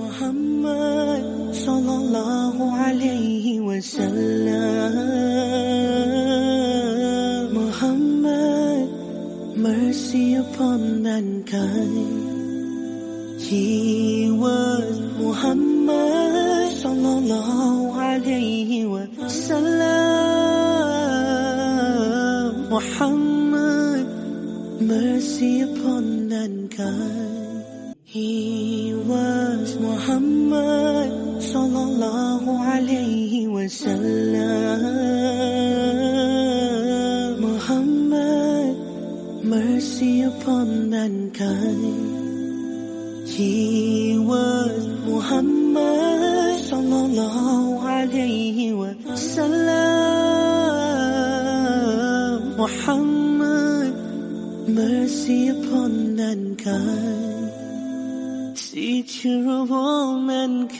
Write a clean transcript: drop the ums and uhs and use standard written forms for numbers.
Muhammad sallallahu alayhi wa sallam. Muhammad, mercy upon mankind. He was Muhammad sallallahu alayhi wa sallam. Muhammad, mercy upon mankind. He was Muhammad sallallahu alayhi wa sallam. Muhammad, mercy upon mankind. He was Muhammad sallallahu alayhi wa sallam. Muhammad, mercy upon mankind. Teacher of all mankind.